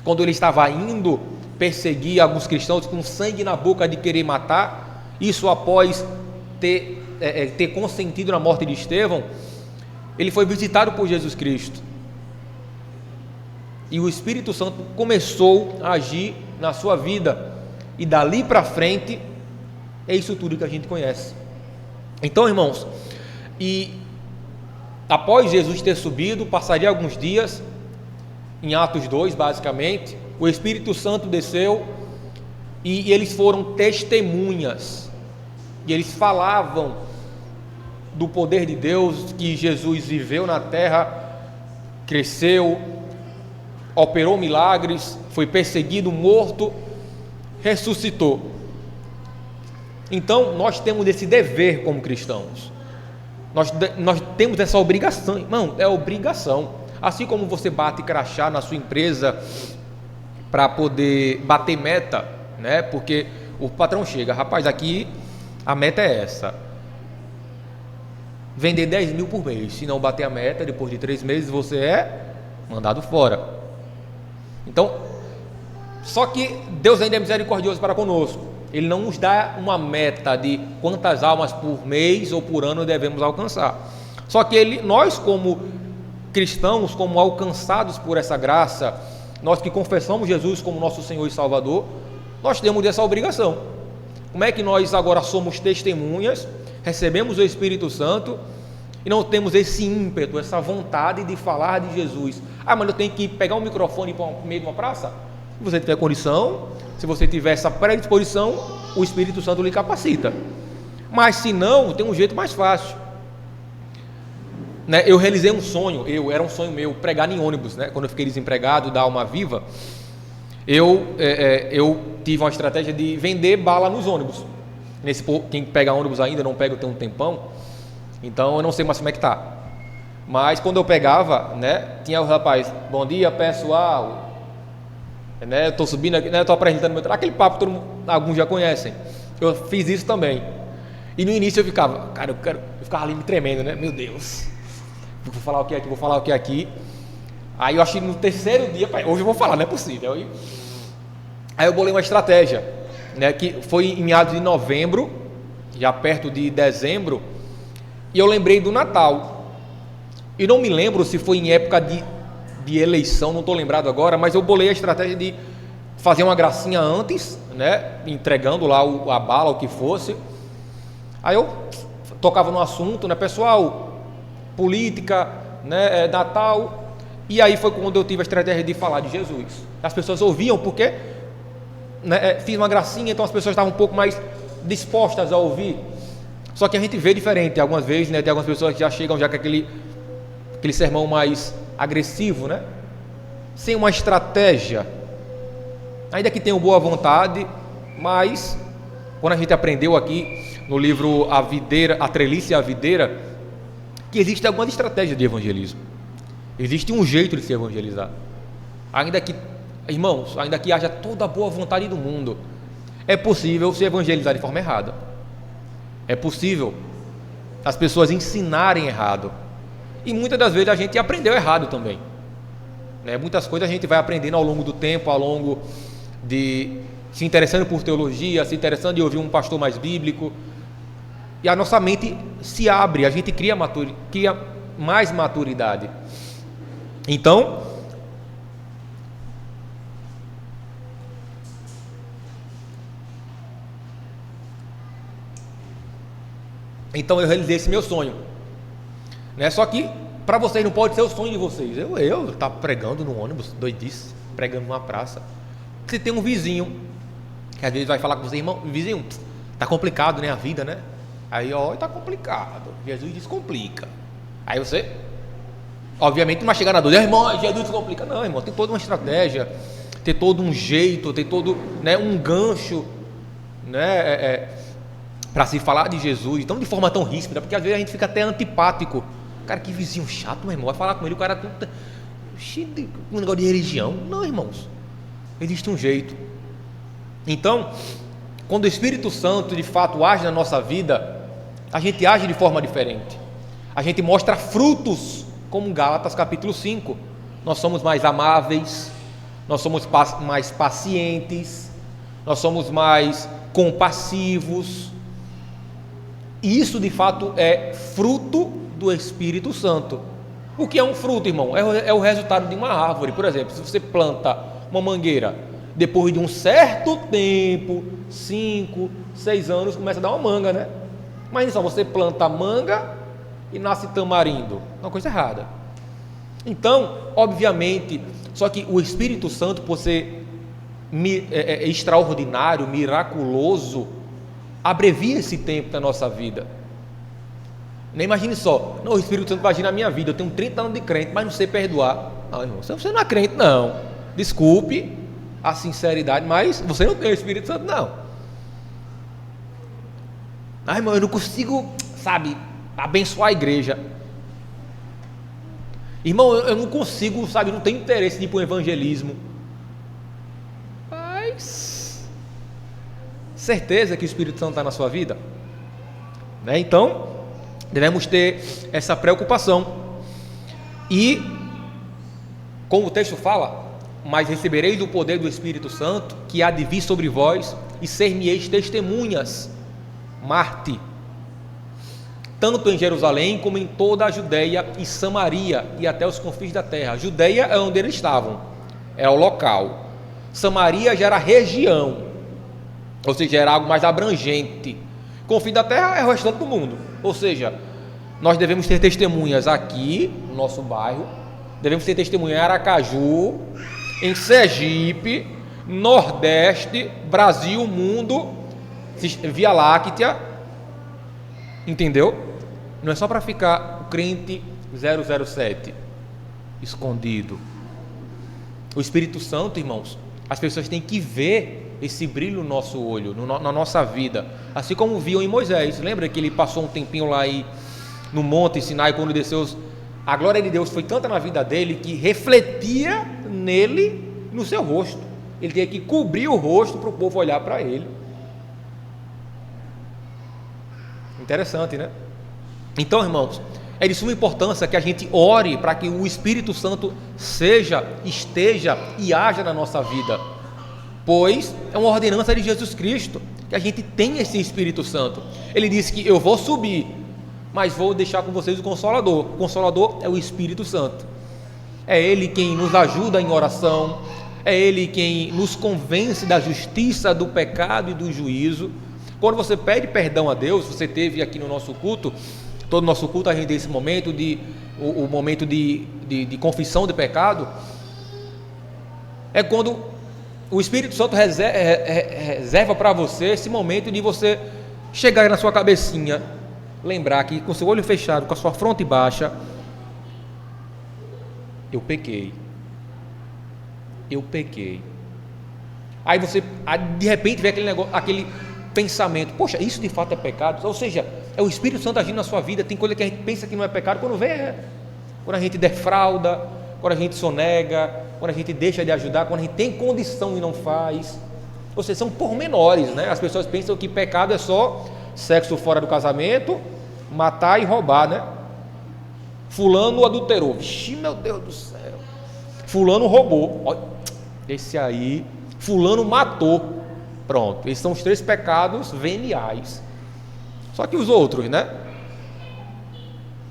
quando ele estava indo perseguir alguns cristãos com sangue na boca de querer matar, isso após ter consentido na morte de Estevão, ele foi visitado por Jesus Cristo. E o Espírito Santo começou a agir na sua vida. E dali para frente, é isso tudo que a gente conhece. Então, irmãos, e após Jesus ter subido, passaria alguns dias, em Atos 2, basicamente, o Espírito Santo desceu e eles foram testemunhas. E eles falavam do poder de Deus, que Jesus viveu na terra, cresceu, operou milagres, foi perseguido, morto, ressuscitou. Então nós temos esse dever como cristãos, nós temos essa obrigação, irmão, é obrigação. Assim como você bate crachá na sua empresa para poder bater meta, né? Porque o patrão chega, rapaz, aqui a meta é essa, vender 10 mil por mês. Se não bater a meta, depois de 3 meses você é mandado fora. Então, só que Deus ainda é misericordioso para conosco. Ele não nos dá uma meta de quantas almas por mês ou por ano devemos alcançar. Só que nós como cristãos, como alcançados por essa graça, nós que confessamos Jesus como nosso Senhor e Salvador, nós temos essa obrigação. Como é que nós agora somos testemunhas, recebemos o Espírito Santo e não temos esse ímpeto, essa vontade de falar de Jesus? Ah, mas eu tenho que pegar um microfone para o meio de uma praça? Se você tiver condição, se você tiver essa predisposição, o Espírito Santo lhe capacita. Mas se não, tem um jeito mais fácil, né? Eu realizei um sonho, era um sonho meu, pregar em ônibus, né? Quando eu fiquei desempregado da Alma Viva, eu tive uma estratégia de vender bala nos ônibus. Quem pega ônibus ainda, não pega, tem um tempão, então eu não sei mais como é que tá. Mas quando eu pegava, né, tinha o rapaz, bom dia pessoal, né, eu estou subindo aqui, né, estou apresentando meu trabalho, aquele papo que alguns já conhecem. Eu fiz isso também. E no início eu ficava, cara, eu ficava ali me tremendo, né, meu Deus, vou falar o que aqui, vou falar o que aqui. Aí eu achei no terceiro dia, hoje eu vou falar, não é possível. Aí eu bolei uma estratégia, né, que foi em meados de novembro, já perto de dezembro, e eu lembrei do Natal. E não me lembro se foi em época de eleição, não estou lembrado agora, mas eu bolei a estratégia de fazia uma gracinha antes, né, entregando lá a bala, o que fosse. Aí eu tocava no assunto, né, pessoal, política, né, Natal. E aí foi quando eu tive a estratégia de falar de Jesus. As pessoas ouviam porque, né, fiz uma gracinha, então as pessoas estavam um pouco mais dispostas a ouvir. Só que a gente vê diferente algumas vezes, né, tem algumas pessoas que já chegam já com aquele sermão mais agressivo, né, sem uma estratégia, ainda que tenham boa vontade, mas quando a gente aprendeu aqui no livro A Videira, a Treliça e a Videira, que existe alguma estratégia de evangelismo, existe um jeito de se evangelizar, ainda que, irmãos, ainda que haja toda a boa vontade do mundo, é possível se evangelizar de forma errada, é possível as pessoas ensinarem errado, e muitas das vezes a gente aprendeu errado também, né? Muitas coisas a gente vai aprendendo ao longo do tempo, ao longo de se interessando por teologia, se interessando em ouvir um pastor mais bíblico, e a nossa mente se abre, a gente cria mais maturidade. Então, eu realizei esse meu sonho, né? Só que para vocês não pode ser o sonho de vocês. Eu estava pregando no ônibus, doidice, pregando numa praça. Você tem um vizinho que às vezes vai falar com você, irmão, vizinho, tá complicado, né, a vida, né? Aí, ó, tá complicado. Jesus descomplica. Aí você, obviamente, não vai chegar na dúvida, irmão, Jesus descomplica. Não, irmão, tem toda uma estratégia, tem todo um jeito, tem todo, né, um gancho, né, para se falar de Jesus, então de forma tão ríspida, porque às vezes a gente fica até antipático. Cara, que vizinho chato, meu irmão, vai falar com ele, o cara tá cheio de um negócio de religião. Não, irmãos, existe um jeito. Então, quando o Espírito Santo de fato age na nossa vida, a gente age de forma diferente, a gente mostra frutos, como Gálatas capítulo 5, nós somos mais amáveis, nós somos mais pacientes, nós somos mais compassivos, e isso de fato é fruto do Espírito Santo. O que é um fruto, irmão? É o resultado de uma árvore. Por exemplo, se você planta uma mangueira, depois de um certo tempo, 5, 6 anos, começa a dar uma manga, né? Mas só você planta manga e nasce tamarindo, uma coisa errada. Então, obviamente, só que o Espírito Santo, por ser extraordinário, miraculoso, abrevia esse tempo da nossa vida. Nem imagine só, não, o Espírito Santo vai agir na minha vida, eu tenho 30 anos de crente, mas não sei perdoar. Não, irmão, você não é crente, não. Desculpe a sinceridade, mas você não tem o Espírito Santo, não. Ah, irmão, eu não consigo, sabe, abençoar a igreja. Irmão, eu não consigo, sabe, não tenho interesse de ir para o evangelismo. Mas certeza que o Espírito Santo está na sua vida, né? Então devemos ter essa preocupação. E como o texto fala, mas recebereis o poder do Espírito Santo, que há de vir sobre vós, e ser-me-eis testemunhas, Marte, tanto em Jerusalém como em toda a Judeia e Samaria e até os confins da terra. A Judeia é onde eles estavam, era o local. Samaria já era região, ou seja, era algo mais abrangente. Confins da terra é o restante do mundo. Ou seja, nós devemos ter testemunhas aqui no nosso bairro, devemos ter testemunha em Aracaju, em Sergipe, Nordeste, Brasil, mundo, Via Láctea, entendeu? Não é só para ficar o crente 007 escondido. O Espírito Santo, irmãos, as pessoas têm que ver esse brilho no nosso olho, na nossa vida, assim como viam em Moisés. Lembra que ele passou um tempinho lá no Monte Sinai, quando desceu, a glória de Deus foi tanta na vida dele que refletia nele, no seu rosto. Ele tinha que cobrir o rosto para o povo olhar para ele. Interessante, né? Então, irmãos, é de suma importância que a gente ore para que o Espírito Santo esteja e haja na nossa vida, pois é uma ordenança de Jesus Cristo que a gente tem esse Espírito Santo. Ele disse que eu vou subir, mas vou deixar com vocês o Consolador. O Consolador é o Espírito Santo. É Ele quem nos ajuda em oração, é Ele quem nos convence da justiça, do pecado e do juízo. Quando você pede perdão a Deus, você teve aqui no nosso culto, todo nosso culto a gente tem esse momento o momento de confissão de pecado, é quando o Espírito Santo reserva para você esse momento de você chegar na sua cabecinha, lembrar que com seu olho fechado, com a sua fronte baixa, eu pequei. Aí você, de repente, vê aquele negócio, aquele pensamento, poxa, isso de fato é pecado? Ou seja, é o Espírito Santo agindo na sua vida. Tem coisa que a gente pensa que não é pecado, quando vê, quando a gente defrauda, quando a gente sonega, quando a gente deixa de ajudar, quando a gente tem condição e não faz. Ou seja, são pormenores, né? As pessoas pensam que pecado é só sexo fora do casamento, matar e roubar, né? Fulano adulterou, vixe, meu Deus do céu. Fulano roubou, olha, esse aí. Fulano matou, pronto. Esses são os 3 pecados veniais. Só que os outros, né?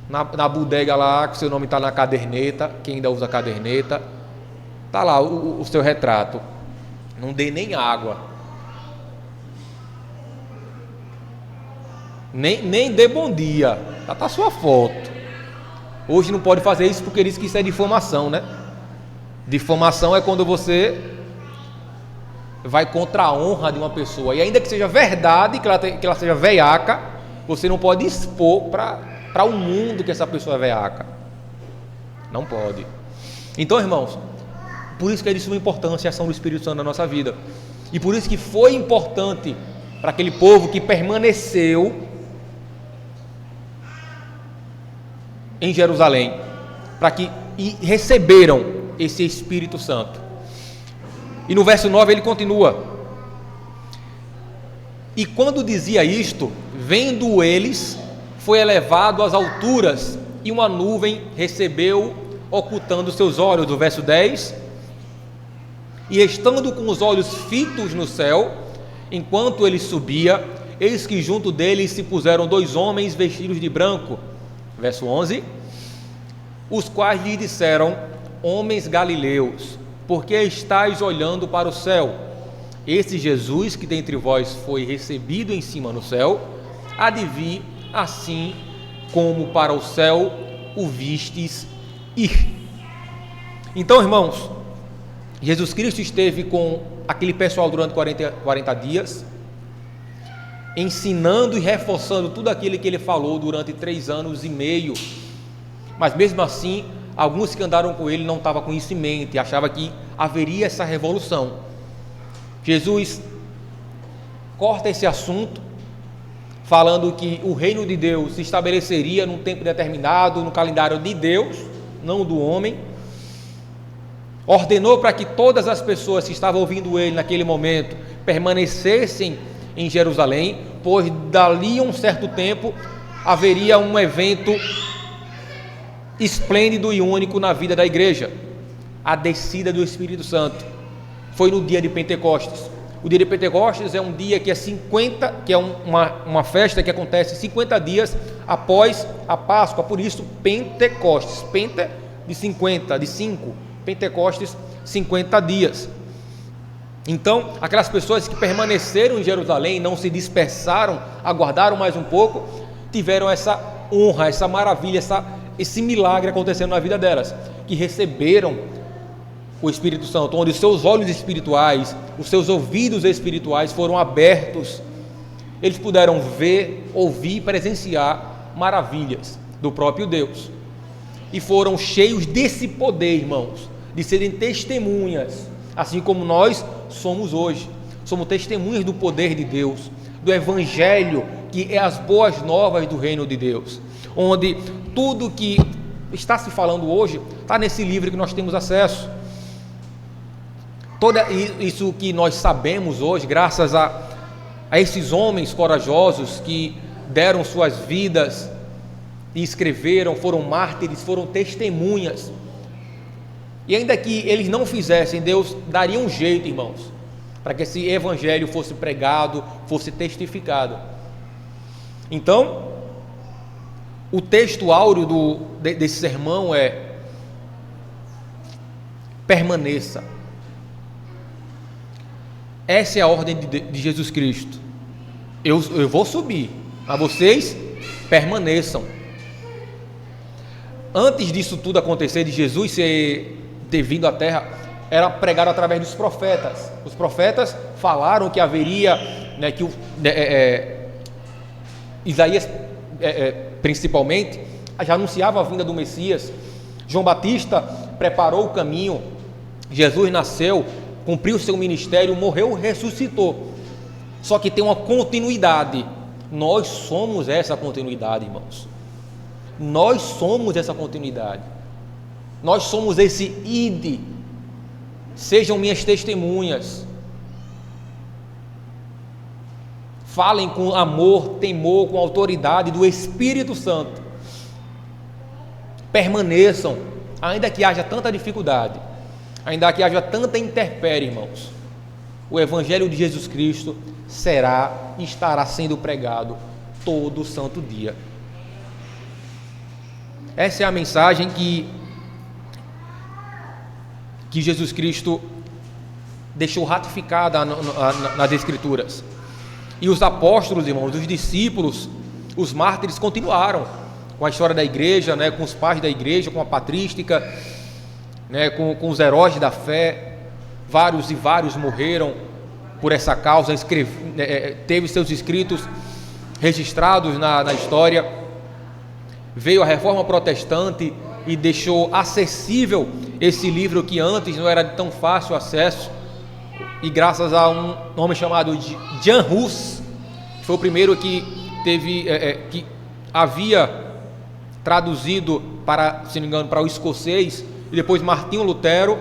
Na bodega lá, que seu nome está na caderneta, quem ainda usa caderneta, está lá o seu retrato. Não dê nem água, nem dê bom dia, já está a sua foto. Hoje não pode fazer isso porque diz que isso é difamação, né? Difamação é quando você vai contra a honra de uma pessoa, e ainda que seja verdade, que ela seja veiaca, você não pode expor para o mundo que essa pessoa é veiaca. Não pode. Então, irmãos, por isso que é de suma importância a ação do Espírito Santo na nossa vida, e por isso que foi importante para aquele povo que permaneceu em Jerusalém, e receberam esse Espírito Santo. E no verso 9 ele continua: e quando dizia isto, vendo eles, foi elevado às alturas, e uma nuvem recebeu, ocultando seus olhos. Do verso 10: e estando com os olhos fitos no céu, enquanto ele subia, eis que junto dele se puseram 2 homens vestidos de branco. Verso 11: os quais lhe disseram: homens galileus, por que estáis olhando para o céu? Esse Jesus que dentre vós foi recebido em cima no céu, há de vir assim como para o céu o vistes ir. Então, irmãos, Jesus Cristo esteve com aquele pessoal durante 40 dias, ensinando e reforçando tudo aquilo que ele falou durante 3 anos e meio. Mas mesmo assim, alguns que andaram com ele não estavam com isso em mente, achavam que haveria essa revolução. Jesus corta esse assunto, falando que o reino de Deus se estabeleceria num tempo determinado, no calendário de Deus, não do homem. Ordenou para que todas as pessoas que estavam ouvindo ele naquele momento permanecessem em Jerusalém, pois dali a um certo tempo haveria um evento esplêndido e único na vida da igreja: a descida do Espírito Santo. Foi no dia de Pentecostes. O dia de Pentecostes é um dia que é uma festa que acontece 50 dias após a Páscoa, por isso Pentecostes, Pente de 50, de 5, Pentecostes 50 dias. Então, aquelas pessoas que permaneceram em Jerusalém, não se dispersaram, aguardaram mais um pouco, tiveram essa honra, essa maravilha, esse milagre acontecendo na vida delas, que receberam o Espírito Santo, onde os seus olhos espirituais, os seus ouvidos espirituais foram abertos. Eles puderam ver, ouvir e presenciar maravilhas do próprio Deus, e foram cheios desse poder, irmãos, de serem testemunhas, assim como nós somos hoje. Somos testemunhas do poder de Deus, do Evangelho, que é as boas novas do reino de Deus, onde tudo que está se falando hoje está nesse livro que nós temos acesso. Todo isso que nós sabemos hoje, graças a esses homens corajosos que deram suas vidas e escreveram, foram mártires, foram testemunhas. E ainda que eles não fizessem, Deus daria um jeito, irmãos, para que esse evangelho fosse pregado, fosse testificado. Então, o texto áureo desse sermão é: permaneça. Essa é a ordem de Jesus Cristo. Eu vou subir, mas vocês permaneçam. Antes disso tudo acontecer, de Jesus ter vindo à terra, era pregado através dos profetas. Os profetas falaram que haveria, né, que Isaías principalmente já anunciava a vinda do Messias. João Batista preparou o caminho. Jesus nasceu, cumpriu o seu ministério, morreu, ressuscitou. Só que tem uma continuidade. Nós somos essa continuidade, irmãos. Nós somos essa continuidade. Nós somos esse ide. Sejam minhas testemunhas. Falem com amor, temor, com autoridade do Espírito Santo. Permaneçam, ainda que haja tanta dificuldade, ainda que haja tanta intempérie, irmãos. O Evangelho de Jesus Cristo será e estará sendo pregado todo santo dia. Essa é a mensagem que Jesus Cristo deixou ratificada nas Escrituras. E os apóstolos, irmãos, os discípulos, os mártires continuaram com a história da igreja, né, com os pais da igreja, com a patrística, né, com os heróis da fé. Vários e vários morreram por essa causa, teve seus escritos registrados na história. Veio a Reforma Protestante e deixou acessível esse livro que antes não era de tão fácil acesso, e graças a um homem chamado Jan Hus, que foi o primeiro que que havia traduzido para, se não me engano, para o escocês, e depois Martinho Lutero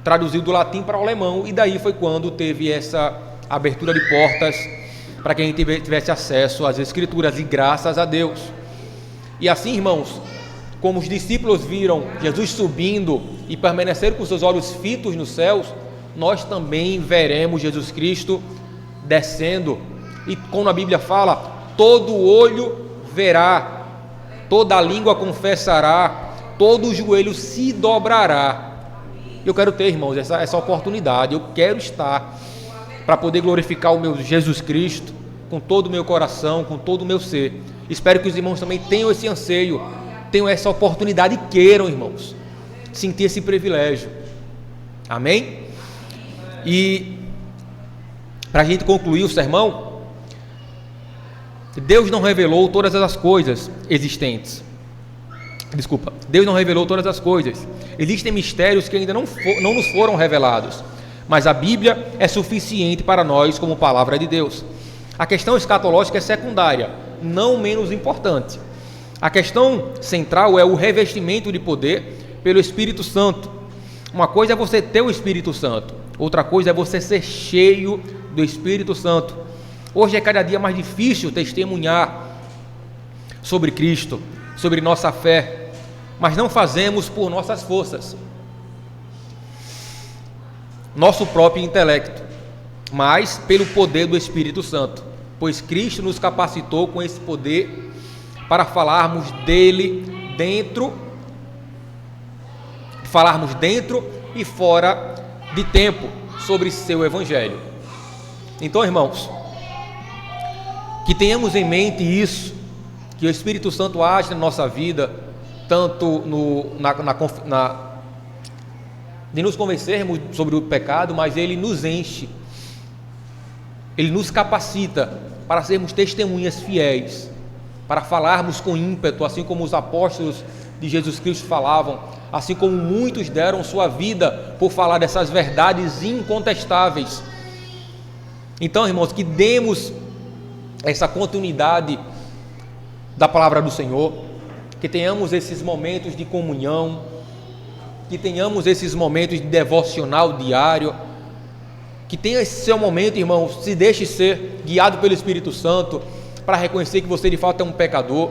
traduziu do latim para o alemão, e daí foi quando teve essa abertura de portas para que a gente tivesse acesso às Escrituras, e graças a Deus. E assim, irmãos, como os discípulos viram Jesus subindo e permaneceram com seus olhos fitos nos céus, nós também veremos Jesus Cristo descendo, e como a Bíblia fala, todo olho verá, toda a língua confessará, todo o joelho se dobrará. Eu quero ter, irmãos, essa oportunidade. Eu quero estar para poder glorificar o meu Jesus Cristo com todo o meu coração, com todo o meu ser. Espero que os irmãos também tenham esse anseio, tenham essa oportunidade e queiram, irmãos, sentir esse privilégio. Amém? E para a gente concluir o sermão, Deus não revelou todas as coisas existentes. Deus não revelou todas as coisas. Existem mistérios que ainda não nos foram revelados, mas a Bíblia é suficiente para nós como palavra de Deus. A questão escatológica é secundária, não menos importante. A questão central é o revestimento de poder pelo Espírito Santo. Uma coisa é você ter o Espírito Santo, outra coisa é você ser cheio do Espírito Santo. Hoje é cada dia mais difícil testemunhar sobre Cristo, sobre nossa fé, mas não fazemos por nossas forças, nosso próprio intelecto, mas pelo poder do Espírito Santo, pois Cristo nos capacitou com esse poder para falarmos dele dentro e fora de tempo sobre seu Evangelho. Então, irmãos, que tenhamos em mente isso, que o Espírito Santo age na nossa vida, tanto de nos convencermos sobre o pecado, mas ele nos enche, ele nos capacita para sermos testemunhas fiéis, para falarmos com ímpeto, assim como os apóstolos de Jesus Cristo falavam, assim como muitos deram sua vida por falar dessas verdades incontestáveis. Então, irmãos, que demos essa continuidade da palavra do Senhor, que tenhamos esses momentos de comunhão, que tenhamos esses momentos de devocional diário, que tenha esse seu momento, irmão, se deixe ser guiado pelo Espírito Santo para reconhecer que você de fato é um pecador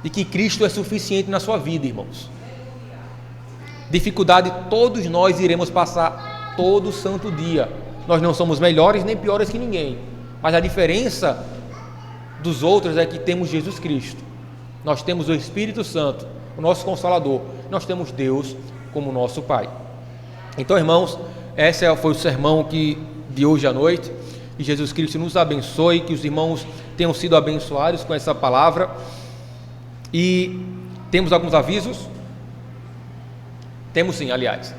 e que Cristo é suficiente na sua vida, irmãos. Dificuldade todos nós iremos passar todo santo dia. Nós não somos melhores nem piores que ninguém, mas a diferença dos outros é que temos Jesus Cristo. Nós temos o Espírito Santo, o nosso Consolador. Nós temos Deus como nosso Pai. Então, irmãos, esse foi o sermão de hoje à noite. Que Jesus Cristo nos abençoe, que os irmãos tenham sido abençoados com essa palavra. E temos alguns avisos? Temos sim, aliás.